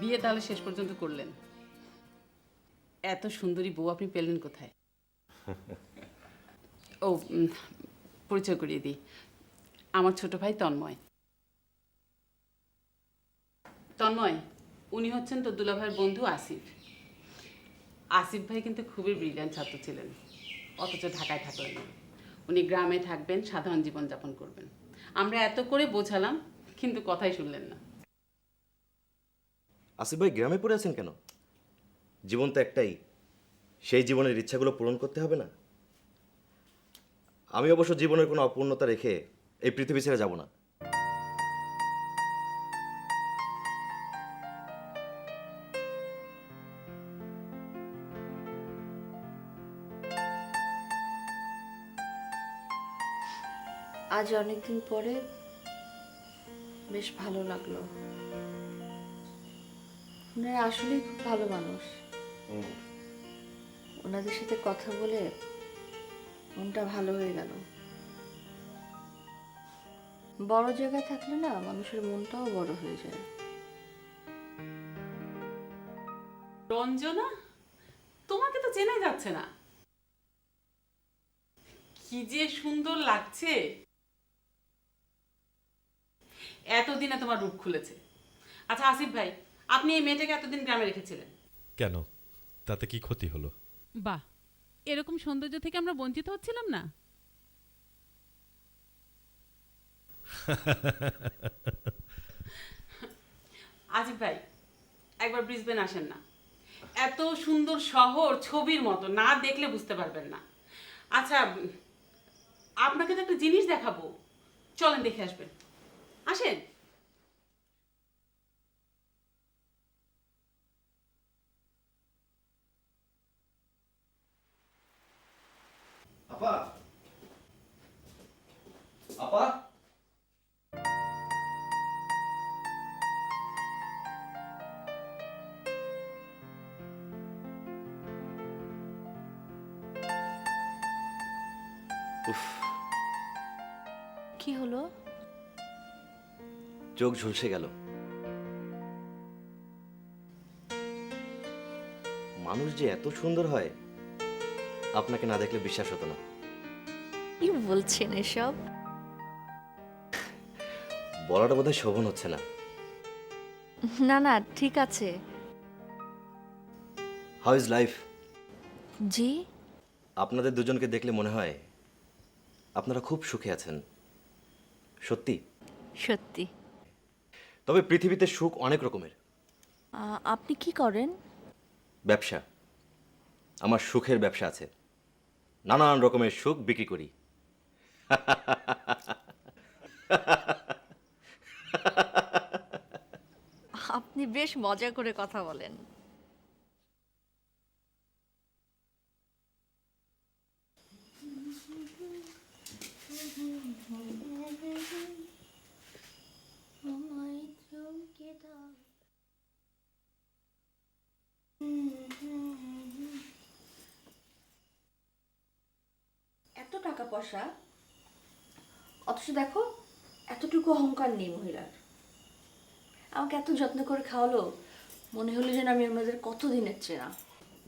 বিয়ে তাহলে শেষ পর্যন্ত করলেন? এত সুন্দরী বউ আপনি পেলেন কোথায়? ও পরিচয় করিয়ে দিই, আমার ছোট ভাই তন্ময়। তন্ময়, উনি হচ্ছেন তো দুলাভাইয়ের বন্ধু আসিফ। আসিফ ভাই কিন্তু খুবই ব্রিলিয়ান্ট ছাত্র ছিলেন, অথচ ঢাকায় থাকলেন না। উনি গ্রামে থাকবেন, সাধারণ জীবনযাপন করবেন। আমরা এত করে বোঝালাম, কিন্তু কথাই শুনলেন না। আসিফ ভাই গ্রামে পড়ে আছেন কেন? জীবন তো একটাই, সেই জীবনের ইচ্ছাগুলো পূরণ করতে হবে না? আমি অবশ্য জীবনের কোনো অপূর্ণতা রেখে এই পৃথিবী ছেড়ে যাব না। আজ অনেকদিন পরে বেশ ভালো লাগলো। ওনারা আসলেই খুব ভালো মানুষ। ওনাদের সাথে কথা বলে মনটা ভালো হয়ে গেল। বড় জায়গায় থাকলে না মানুষের মনটাও বড় হয়ে যায়। রঞ্জনা, তোমাকে তো চেনা যাচ্ছে না। কি যে সুন্দর লাগছে, এতদিনে তোমার রূপ খুলেছে। আচ্ছা আসিফ ভাই, আপনি এই মেয়েটাকে এতদিন গ্রামে রেখেছিলেন কেন? তাতে কি ক্ষতি হলো? বাহ, এরকম সৌন্দর্য থেকে আমরা বঞ্চিত হচ্ছিলাম না। আসিফ ভাই, একবার ব্রিসবেন আসেন না। এত সুন্দর শহর ছবির মতো, না দেখলে বুঝতে পারবেন না। আচ্ছা, আপনাকে তো একটা জিনিস দেখাবো, চলেন দেখে আসবেন। আসেন। আপা, আপা, উফ, কি হলো? চোখ ঝলসে গেল। মানুষ যে এত সুন্দর হয়, আপনাকে না দেখলে বিশ্বাস হতো না। কি বলছেন এসব? বলাটা বোধহয় শোভন হচ্ছে না। না না, ঠিক আছে। How is life? জি, আপনাদের দুজনকে দেখলে মনে হয় আপনারা খুব সুখে আছেন। সত্যি? সত্যি। তবে পৃথিবীতে সুখ অনেক রকমের। আপনি কি করেন? ব্যবসা। আমার সুখের ব্যবসা আছে, নানান রকমের সুখ বিক্রি করি। আপনি বেশ মজা করে কথা বলেন। এত টাকা পয়সা, অথচ দেখো এতটুকু অহংকার নেই মহিলার। আমাকে এত যত্ন করে খাওয়ালো, মনে হলো যেন আমি আমাদের কতদিনের চেনা।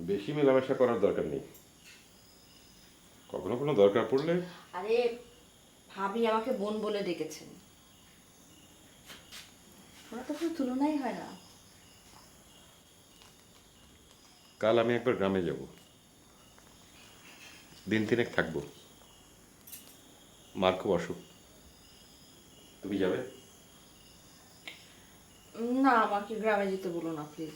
বেশি মেলামেশা করার দরকার নেই, কখনো কোনো দরকার পড়লে। আরে ভাবি আমাকে বোন বলে ডেকেছেন, ওরা তো কোনো তুলনাই হয় না। কাল আমি একবার গ্রামে যাব, দিন তিনেক থাকবো। মার খুব অসুখ, তুমি যাবে? না, আমাকে গ্রামে যেতে বলো না প্লিজ।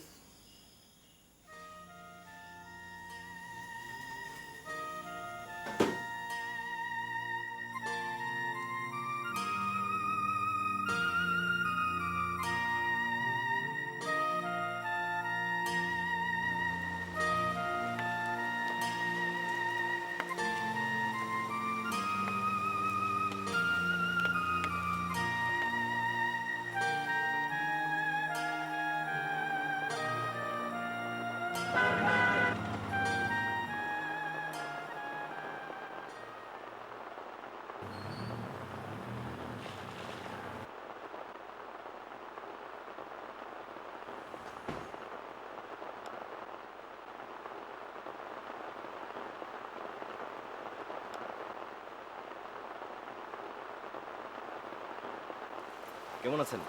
কেমন আছেন?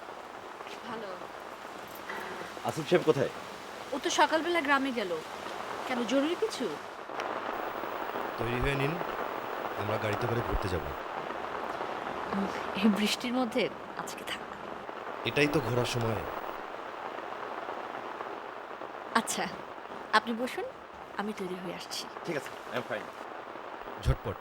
ভালো। আসিফ সাহেব কোথায়? ও তো সকালবেলা গ্রামে গেল। কেন, জরুরি কিছু? তৈরি হয়ে নিন, আমরা গাড়িতে করে ঘুরতে যাব। এই বৃষ্টির মধ্যে আজকে থাক। এটাই তো ঘোরার সময়। আচ্ছা, আপনি বসুন, আমি তৈরি হয়ে আসছি। ঠিক আছে, আই এম ফাইন। ঝটপট।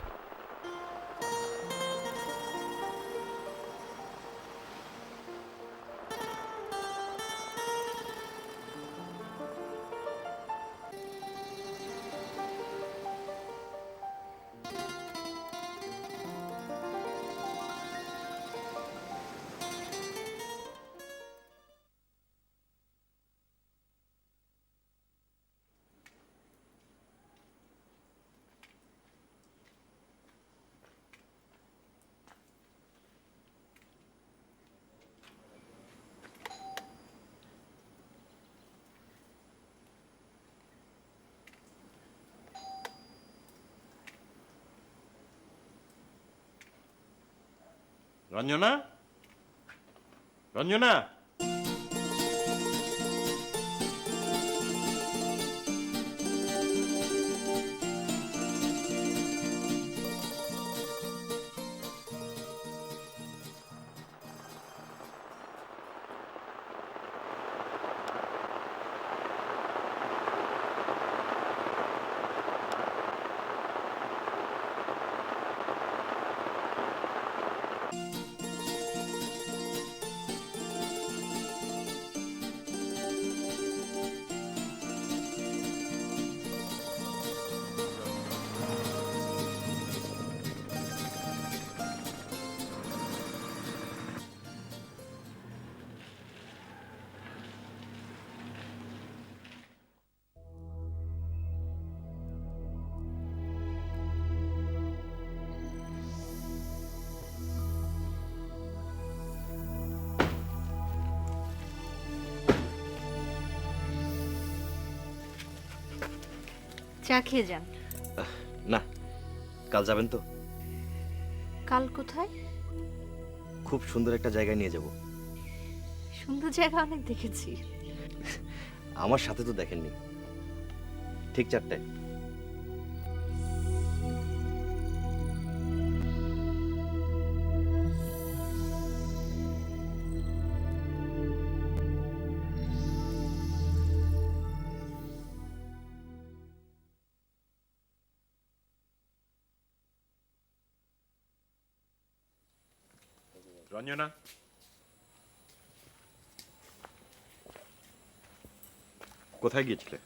রঞ্জনা, রঞ্জনা, চা খেয়ে যান। না, কাল যাবেন তো? কাল কোথায়? খুব সুন্দর একটা জায়গায় নিয়ে যাব। সুন্দর জায়গা অনেক দেখেছি। আমার সাথে তো দেখেননি। ঠিক 4টায়। রঞ্জনা, কোথায় গিয়েছিলে?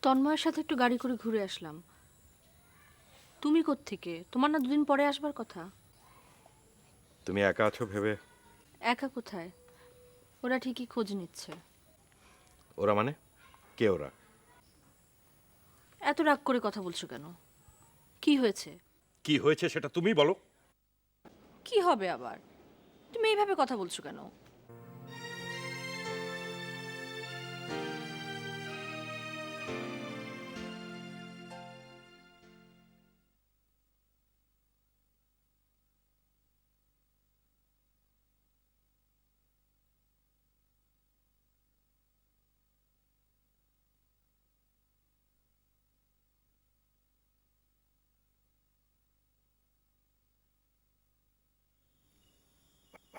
তন্ময়ের সাথে একটু গাড়ি করে ঘুরে আসলাম। তুমি কোত্থেকে? তোমার না 2 দিন পরে আসবার কথা। তুমি একা আছো ভেবে। একা কোথায়? ওরা ঠিকই খোঁজ নিচ্ছে। ওরা মানে? কে ওরা? এত রাগ করে কথা বলছো কেন? কি হয়েছে? কি হয়েছে সেটা তুমি বলো। কি হবে আবার? তুমি এইভাবে কথা বলছো কেন?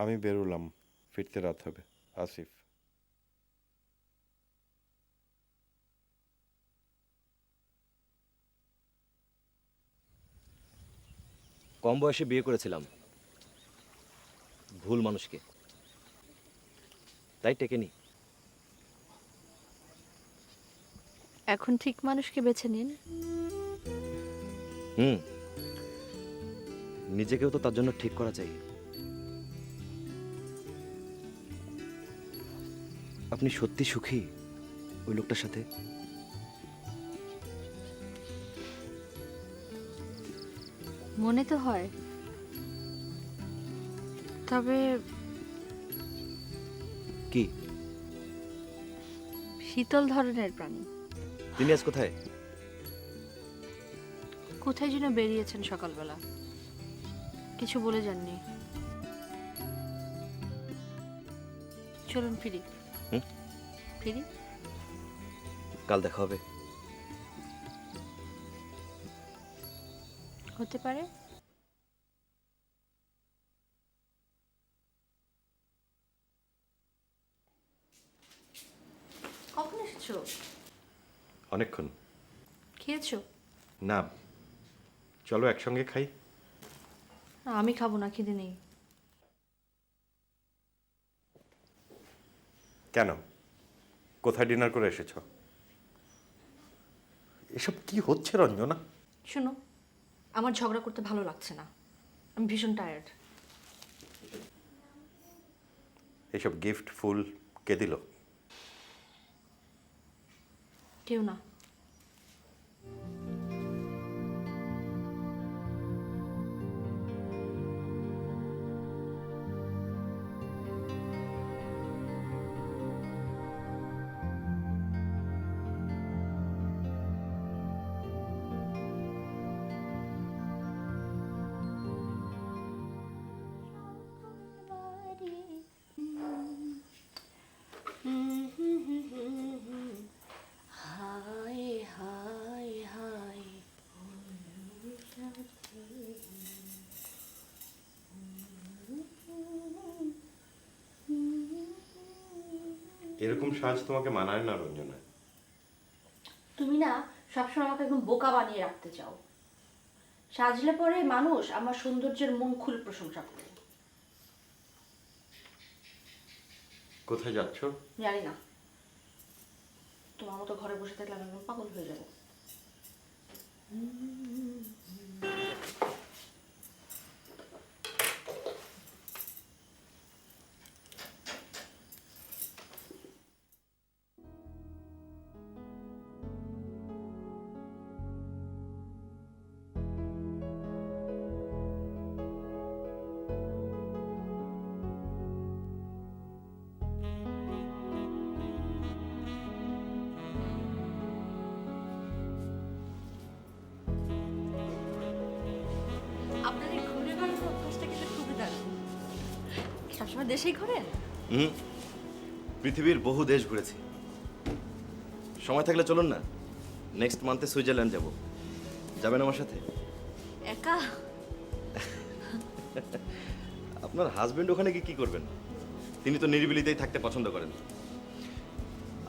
আমি বেরোলাম, ফিরতে রাত হবে। আসিফ। কম বয়সে বিয়ে করেছিলাম, ভুল মানুষকে, তাই টেকেনি। এখন ঠিক মানুষকে বেছে নিন। নিজেকেও তো তার জন্য ঠিক করা চাই। আপনি সত্যি সুখী ওই লোকটার সাথে? মনে তো হয়, তবে কি? শীতল ধরনের প্রাণী। তিনি আজ কোথায়? কোথায় যেন বেরিয়েছেন সকালবেলা, কিছু বলে যাননি। চলুন ফিরি। হুম? ফিরি। কাল দেখা হবে। হতে পারে। কখন এসেছো? অনেকক্ষণ। খেয়েছো? না, চলো একসঙ্গে খাই। না, আমি খাবো না, খিদে নেই। কেন, কোথায় ডিনার করে এসেছো? এসব কি হচ্ছে রঞ্জনা? শোনো, আমার ঝগড়া করতে ভালো লাগছে না, আমি ভীষণ টায়ার্ড। এসব গিফট ফুল কে দিল? কেউ না। হায় হায় হায়। এরকম সাজ তোমাকে মানায় না রঞ্জনা। তুমি না সবসময় আমাকে একদম বোকা বানিয়ে রাখতে চাও। সাজলে পরে মানুষ আমার সৌন্দর্যের মন খুলে প্রশংসা করে। কোথায় যাচ্ছ? জানি না, তোমার মতো ঘরে বসে থাকলে আমি একদম পাগল হয়ে যাবো। আপনার এই ঘুরে বেড়ানোর অভ্যাসটা কিন্তু খুবই দারুণ। সবসময় দেশেই ঘোরেন? পৃথিবীর বহু দেশ ঘুরেছি। সময় থাকলে চলুন না, নেক্সট মান্থে সুইজারল্যান্ড যাব। যাবেন আমার সাথে? একা? আপনার হাজবেন্ড ওখানে গিয়ে কি করবেন? তিনি তো নিরিবিলিতেই থাকতে পছন্দ করেন।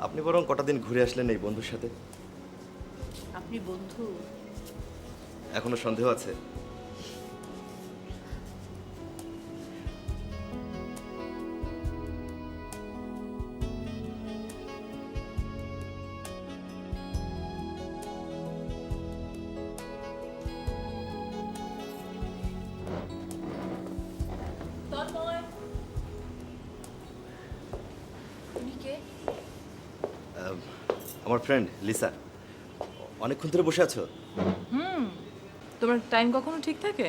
আপনি বরং কটা দিন ঘুরে আসলেন এই বন্ধুর সাথে। আপনি বন্ধু? এখনো সন্দেহ আছে? আমার ফ্রেন্ড লিসা। অনেকক্ষণ ধরে বসে আছো? তোমার টাইম কখনো ঠিক থাকে?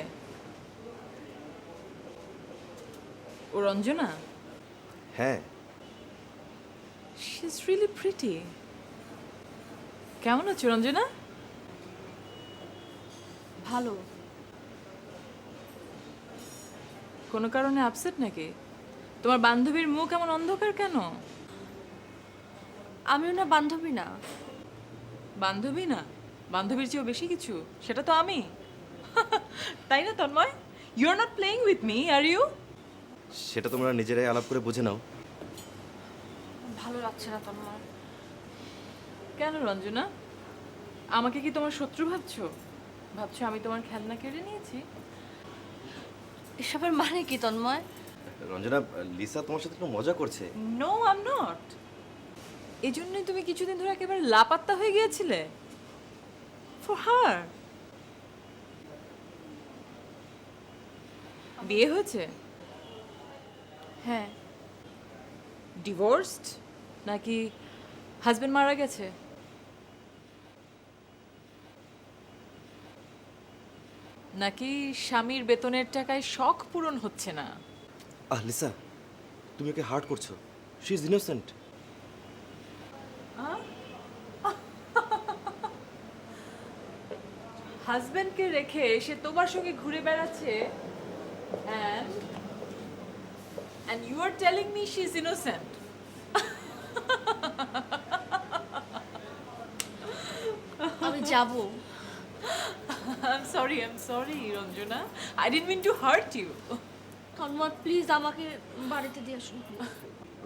ও রঞ্জনা? হ্যাঁ। She is really pretty. কেমন আছো রঞ্জনা? ভালো। কোনো কারণে আপসেট নাকি? তোমার বান্ধবীর মুখ এমন অন্ধকার কেন? আমিও না বান্ধবী না। বান্ধবী না? বান্ধবীর চেয়েও বেশি কিছু, সেটা তো আমি। তাই না Tanmoy? You are not playing with me, are you? সেটা তোমরা নিজেরাই আলাপ করে বুঝে নাও। ভালো লাগছে না তোমার। কেন রঞ্জনা? আমাকে কি তোমার শত্রু ভাবছো? ভাবছো আমি তোমার খেলনা কেড়ে নিয়েছি? এসবের মানে কি তন্ময়? রঞ্জনা, লিসা তোমার সাথে একটু মজা করছে। No, I am not. এই জন্যই তুমি কিছুদিন ধরে একেবারে লাপাত্তা হয়ে গিয়েছিলে। For her. বিয়ে হয়েছে? হ্যাঁ। ডিভোর্সড নাকি হাজবেন্ড মারা গেছে? নাকি স্বামীর বেতনের টাকায় শখ পূরণ হচ্ছে না? লিসা, তুমি ওকে হার্ট করছো। She is innocent. হাজবেন্ডকে রেখে সে তোমার সঙ্গে ঘুরে বেড়াচ্ছে and you are telling me she is innocent? আমি যাব। I'm sorry, Ranjana. I didn't mean to hurt you. Tanmoy please আমাকে বাড়িতে দিয়ে আসুন।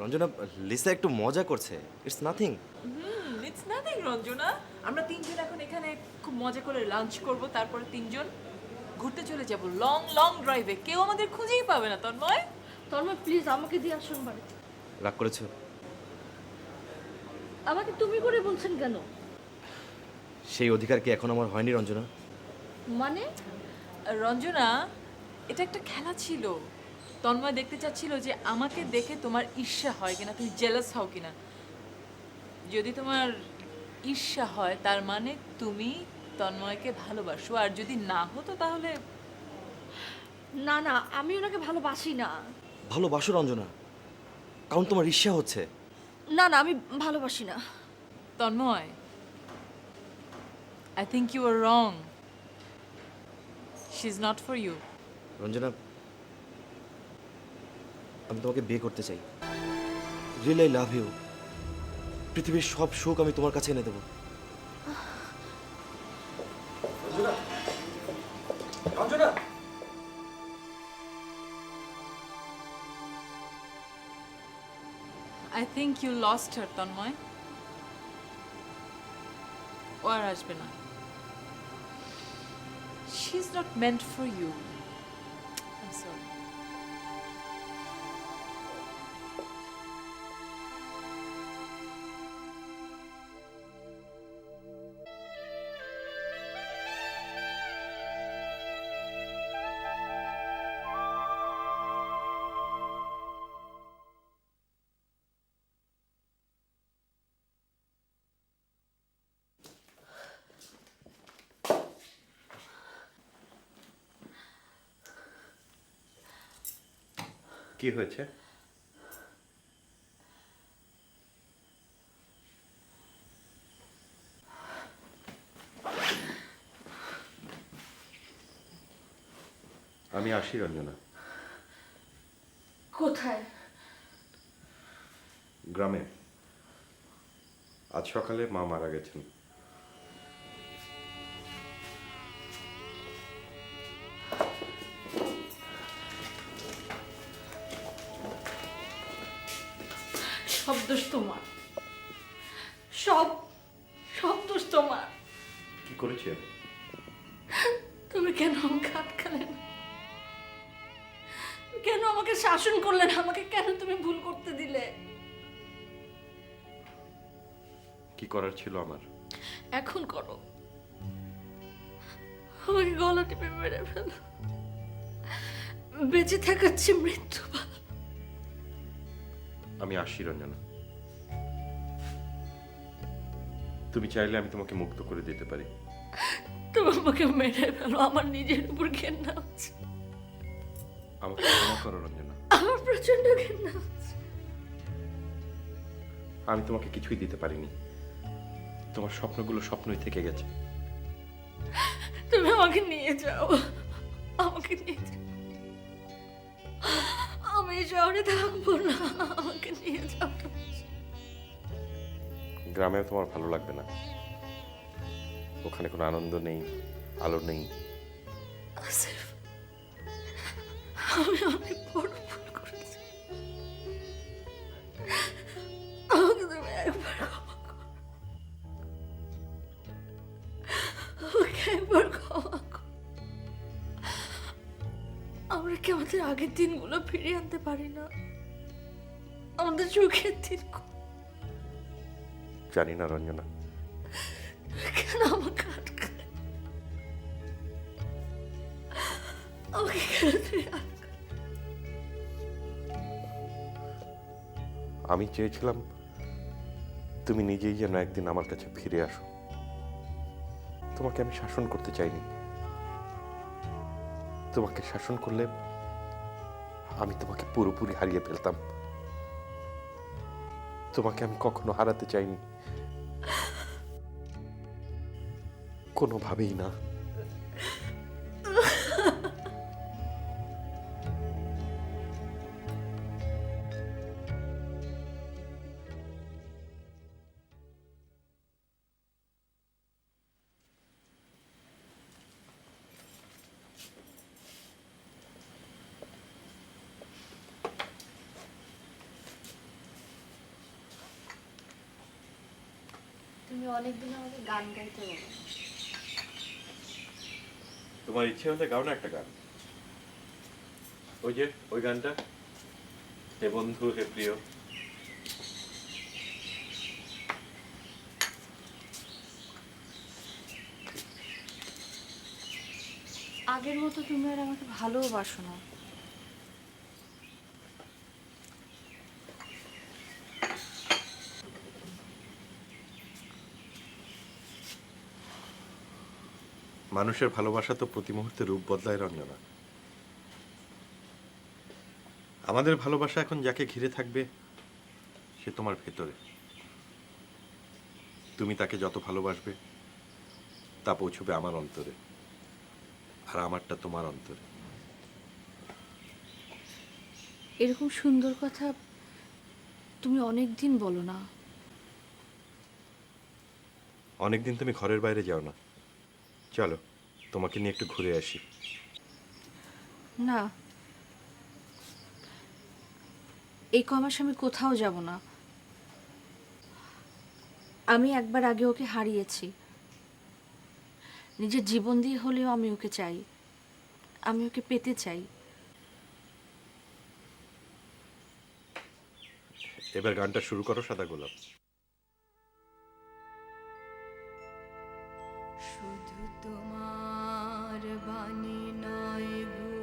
রঞ্জনা, লিসা একটু মজা করছে, it's nothing. It's nothing, Ranjana. আমরা তিনজন এখন এখানে খুব মজা করে লাঞ্চ করব, তারপরে তিনজন ঘুরতে চলে যাব লং লং ড্রাইভে। কেউ আমাদের খুঁজেই পাবে না, তন্ময়। তন্ময় প্লিজ আমাকে দিয়ে আসুন বাড়িতে। রাগ করেছো? আমাকে তুমি করে বলছেন কেন? সেই অধিকার কি এখন আমার হয়নি রঞ্জনা? মানে রঞ্জনা, এটা একটা খেলা ছিল। তন্ময় দেখতে চাচ্ছিল যে আমাকে দেখে তোমার ঈর্ষা হয় কিনা, তুমি জেলাস হও কিনা। যদি তোমার ঈর্ষা হয় তার মানে তুমি তন্ময়কে ভালোবাসো, আর যদি না হতো তাহলে না না, আমি ওনাকে ভালোবাসি না। ভালোবাসো রঞ্জনা, কারণ তোমার ঈর্ষা হচ্ছে। না না, আমি ভালোবাসি না। Tanmoy, I think you are wrong. She's not for you. Ranjana, আমি তোমাকে বিয়ে করতে চাই। Really I love you. পৃথিবীর সব সুখ আমি তোমার কাছে এনে দেবো। Ranjana, Ranjana, I think you lost her, Tanmoy. ও আর আসবে না। She's not meant for you. I'm sorry. কি হয়েছে? আমি আসি রঞ্জনা। কোথায়? গ্রামে। আজ সকালে মা মারা গেছেন। সব দোষ তোমার, সব সব দোষ তোমার। কি করেছি আমি? তুমি কেন আমাকে আটকালেন? কেন আমাকে শাসন করলেন? আমাকে কেন তুমি ভুল করতে দিলে? কি করার ছিল আমার? এখন করো, আমাকে গলা টিপে মেরে ফেলো। বেঁচে থাকার চেয়ে মৃত্যু ভালো। আমি আসি রঞ্জনা। তুমি চাইলে আমি তোমাকে মুক্ত করে দিতে পারি। তুমি আমাকে মেরে ফেলো, আমার নিজের উপর ঘেন্না হচ্ছে। আমাকে ক্ষমা করো রঞ্জনা। আমার প্রচন্ড ঘেন্না হচ্ছে। আমি তোমাকে কিছুই দিতে পারিনি। তোমার স্বপ্নগুলো স্বপ্নই থেকে গেছে। তুমি আমাকে নিয়ে যাও, আমাকে নিয়ে যাও। আমি এই শহরে থাকবো না, আমাকে নিয়ে যাও। গ্রামেও তোমার ভালো লাগবে না। ওখানে কোনো আনন্দ নেই, আলো নেই। আসিফ, আমি অনেক বড় ভুল করেছি। আমাকে তুমি একবার ক্ষমা করো। আমাকে একবার ক্ষমা করো। আমরা কি আমাদের আগের দিনগুলো ফিরিয়ে আনতে পারি না? আমাদের চোখের দিন জানি না রঞ্জনা। কেন আমাকে আটকালে? আমাকে কেন তুমি আটকালে? আমি চেয়েছিলাম তুমি নিজেই যেন একদিন আমার কাছে ফিরে আসো। তোমাকে আমি শাসন করতে চাইনি। তোমাকে শাসন করলে আমি তোমাকে পুরোপুরি হারিয়ে ফেলতাম। তোমাকে আমি কখনো হারাতে চাইনি, কোনোভাবেই না। অনেকদিন আমাকে গান গাইতে বলো। তোমার ইচ্ছে হলে গাও না একটা গান। ওই যে ওই গানটা, হে বন্ধু হে প্রিয়। আগের মতো তুমি আর আমাকে ভালোবাসো না। মানুষের ভালোবাসা তো প্রতি মুহূর্তে রূপ বদলায় রঞ্জনা। আমাদের ভালোবাসা এখন যাকে ঘিরে থাকবে সে তোমার ভেতরে। তুমি তাকে যত ভালোবাসবে তা পৌঁছবে আমার অন্তরে, আর আমারটা তোমার অন্তরে। এরকম সুন্দর কথা তুমি অনেক দিন বলো না। অনেকদিন তুমি ঘরের বাইরে যাও না। চলো তোমাকে নিয়ে একটু ঘুরে আসি। না, এই কমাস আমি কোথাও যাব না। আমি একবার আগে ওকে হারিয়েছি, নিজের জীবন দিয়ে হলেও আমি ওকে চাই, আমি ওকে পেতে চাই। এবার গানটা শুরু করো, সাদা গোলাপ। শুধু তোমার বাণী নয় গো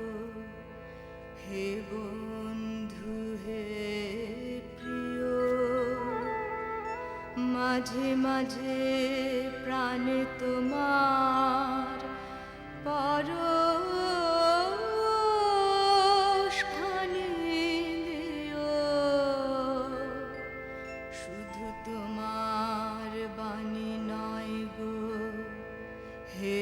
হে বন্ধু হে প্রিয়, মাঝে মাঝে প্রাণে তোমার পরশখানি দিও। শুধু তোমার বাণী নয় গো হে